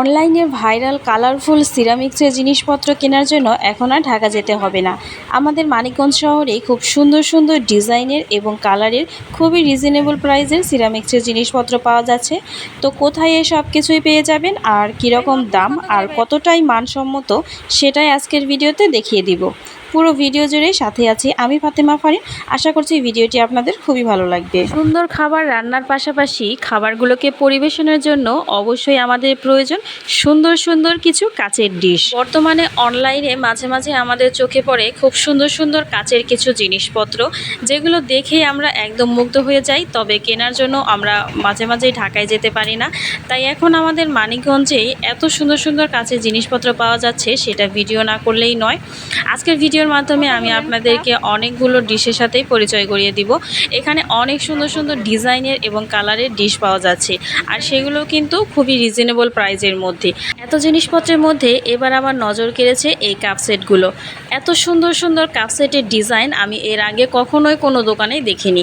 অনলাইনে viral colourful সিরামিক্সের জিনিসপত্র কেনার জন্য এখন আর ঢাকা যেতে হবে না। আমাদের মানিকগঞ্জ শহরে খুব সুন্দর সুন্দর ডিজাইনের এবং কালারের খুবই রিজনেবল প্রাইসের সিরামিক্সের জিনিসপত্র পাওয়া যাচ্ছে। তো কোথায় সব কিছুই পেয়ে যাবেন আর কীরকম দাম আর কতটাই মানসম্মত সেটাই আজকের ভিডিওতে দেখিয়ে দিব। পুরো ভিডিও জুড়ে সাথে আছি আমি ফাতেমা ফারিন। আশা করছি ভিডিওটি আপনাদের খুবই ভালো লাগবে। সুন্দর খাবার রান্নার পাশাপাশি খাবারগুলোকে পরিবেশনের জন্য অবশ্যই আমাদের প্রয়োজন সুন্দর সুন্দর কিছু কাচের ডিশ। বর্তমানে অনলাইনে মাঝে মাঝে আমাদের চোখে পড়ে খুব সুন্দর সুন্দর কাচের কিছু জিনিসপত্র, যেগুলো দেখেই আমরা একদম মুগ্ধ হয়ে যাই। তবে কেনার জন্য আমরা মাঝে মাঝেই ঢাকায় যেতে পারি না। তাই এখন আমাদের মানিকগঞ্জেই এত সুন্দর সুন্দর কাচের জিনিসপত্র পাওয়া যাচ্ছে, সেটা ভিডিও না করলেই নয়। আজকের ভিডিওর মাধ্যমে আমি আপনাদেরকে অনেকগুলো ডিশের সাথেই পরিচয় করিয়ে দিব। এখানে অনেক সুন্দর সুন্দর ডিজাইনের এবং কালারের ডিশ পাওয়া যাচ্ছে, আর সেগুলো কিন্তু খুবই রিজনেবল প্রাইজের মধ্যে। এত জিনিসপত্রের মধ্যে এবার আমার নজর কেড়েছে এই কাপ সেটগুলো। এত সুন্দর সুন্দর কাপ সেটের ডিজাইন আমি এর আগে কখনোই কোনো দোকানে দেখিনি।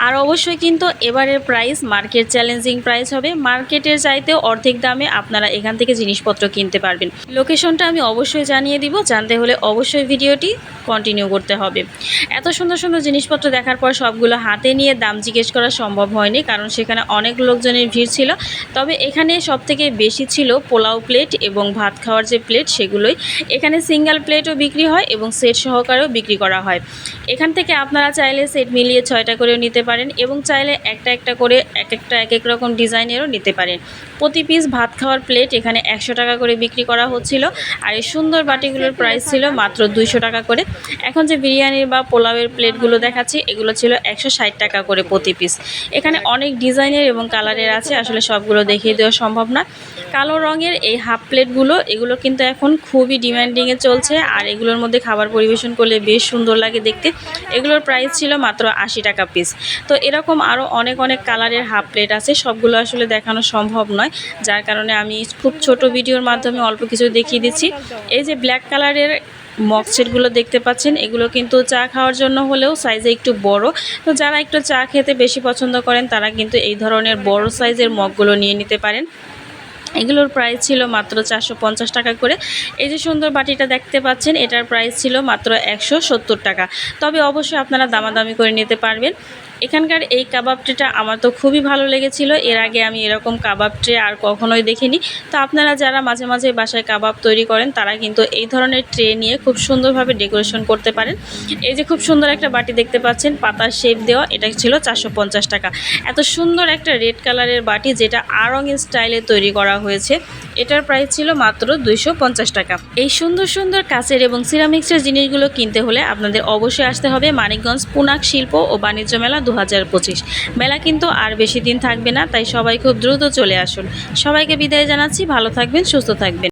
আর অবশ্যই কিন্তু এবারের প্রাইস মার্কেট চ্যালেঞ্জিং প্রাইস হবে। মার্কেটের চাইতেও অর্ধেক দামে আপনারা এখান থেকে জিনিসপত্র কিনতে পারবেন। লোকেশনটা আমি অবশ্যই জানিয়ে দিব, জানতে হলে অবশ্যই ভিডিওটি কন্টিনিউ করতে হবে। এত সুন্দর সুন্দর জিনিসপত্র দেখার পর সবগুলো হাতে নিয়ে দাম জিজ্ঞেস করা সম্ভব হয়নি, কারণ সেখানে অনেক লোকজনের ভিড় ছিল। তবে এখানে সবথেকে বেশি ছিল পোলাও প্লেট এবং ভাত খাওয়ার যে প্লেট, সেগুলোই। এখানে সিঙ্গেল প্লেটও বিক্রি হয় এবং সেট সহকারেও বিক্রি করা হয়। এখান থেকে আপনারা চাইলে সেট মিলিয়ে 6টা করেও নিতে পারেন এবং চাইলে একটা একটা করে এক এক রকম ডিজাইনেরও নিতে পারেন। প্রতি পিস ভাত খাওয়ার প্লেট এখানে 100 টাকা করে বিক্রি করা হচ্ছিল, আর এই সুন্দর বাটিগুলোর প্রাইস ছিল মাত্র 200 টাকা করে। এখন যে বিরিয়ানির বা পোলাওয়ের প্লেটগুলো দেখাচ্ছি, এগুলো ছিল 160 টাকা করে প্রতি পিস। এখানে অনেক ডিজাইনের এবং কালারের আছে, আসলে সবগুলো দেখিয়ে দেওয়া সম্ভব না। কালো রঙের এই হাফ প্লেটগুলো, এগুলো কিন্তু এখন খুবই ডিমান্ডিংয়ে চলছে, আর এগুলোর মধ্যে খাবার পরিবেশন করলে বেশ সুন্দর লাগে দেখতে। এগুলোর প্রাইস ছিল মাত্র 80 টাকা পিস। তো এরকম আরও অনেক অনেক কালারের হাফ প্লেট আছে, সবগুলো আসলে দেখানো সম্ভব নয়, যার কারণে আমি খুব ছোট ভিডিওর মাধ্যমে অল্প কিছু দেখিয়ে দিচ্ছি। এই যে ব্ল্যাক কালারের মগ সেটগুলো দেখতে পাচ্ছেন, এগুলো কিন্তু চা খাওয়ার জন্য হলেও সাইজে একটু বড়। তো যারা একটু চা খেতে বেশি পছন্দ করেন তারা কিন্তু এই ধরনের বড় সাইজের মগগুলো নিয়ে নিতে পারেন। এগুলোর প্রাইস ছিল মাত্র 450 টাকা করে। এই যে সুন্দর বাটিটা দেখতে পাচ্ছেন, এটার প্রাইস ছিল মাত্র 170 টাকা। তবে অবশ্যই আপনারা দামাদামি করে নিতে পারবেন। এখানকার এই কাবাব ট্রেটা আমার তো খুবই ভালো লেগেছিল। এর আগে আমি এরকম কাবাব ট্রে আর কখনোই দেখিনি। তো আপনারা যারা মাঝে মাঝে বাসায় কাবাব তৈরি করেন, তারা কিন্তু এই ধরনের ট্রে নিয়ে খুব সুন্দরভাবে ডেকোরেশন করতে পারেন। এই যে খুব সুন্দর একটা বাটি দেখতে পাচ্ছেন, পাতার শেপ দেওয়া, এটা ছিল 450 টাকা। এত সুন্দর একটা রেড কালারের বাটি, যেটা আড়ং স্টাইলে তৈরি করা হয়েছে, এটার প্রাইস ছিল মাত্র 250 টাকা। এই সুন্দর সুন্দর কাচের এবং সিরামিক্সের জিনিসগুলো কিনতে হলে আপনাদের অবশ্যই আসতে হবে মানিকগঞ্জ পুনাক শিল্প ও বাণিজ্য মেলা 2025। মেলা কিন্তু আর বেশি দিন থাকবে না, তাই সবাই খুব দ্রুত চলে আসুন। সবাইকে বিদায় জানাচ্ছি, ভালো থাকবেন, সুস্থ থাকবেন।